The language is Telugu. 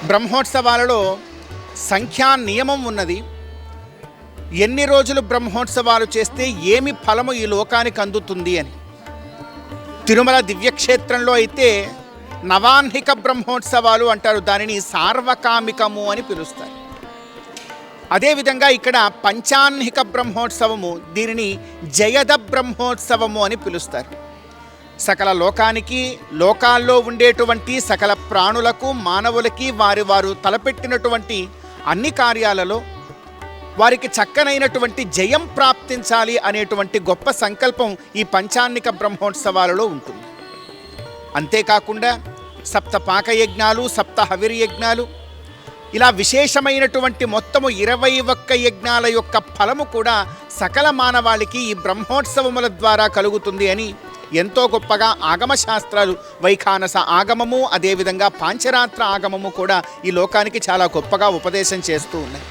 బ్రహ్మోత్సవాలలో సంఖ్యా నియమం ఉన్నది. ఎన్ని రోజులు బ్రహ్మోత్సవాలు చేస్తే ఏమి ఫలము ఈ లోకానికి అందుతుంది అని. తిరుమల దివ్యక్షేత్రంలో అయితే నవాన్హిక బ్రహ్మోత్సవాలు అంటారు, దానిని సార్వకామికము అని పిలుస్తారు. అదేవిధంగా ఇక్కడ పంచాన్హిక బ్రహ్మోత్సవము, దీనిని జయద బ్రహ్మోత్సవము అని పిలుస్తారు. సకల లోకానికి, లోకాల్లో ఉండేటువంటి సకల ప్రాణులకు, మానవులకి వారు తలపెట్టినటువంటి అన్ని కార్యాలలో వారికి చక్కనైనటువంటి జయం ప్రాప్తించాలి అనేటువంటి గొప్ప సంకల్పం ఈ పంచాన్నిక బ్రహ్మోత్సవాలలో ఉంటుంది. అంతేకాకుండా సప్త పాకయజ్ఞాలు, సప్త హవిర్యజ్ఞాలు, ఇలా విశేషమైనటువంటి మొత్తము 21 యజ్ఞాల యొక్క ఫలము కూడా సకల మానవాళికి ఈ బ్రహ్మోత్సవముల ద్వారా కలుగుతుంది అని ఎంతో గొప్పగా ఆగమశాస్త్రాలు, వైఖానస ఆగమము, అదేవిధంగా పాంచరాత్ర ఆగమము కూడా ఈ లోకానికి చాలా గొప్పగా ఉపదేశం చేస్తూ ఉన్నాయి.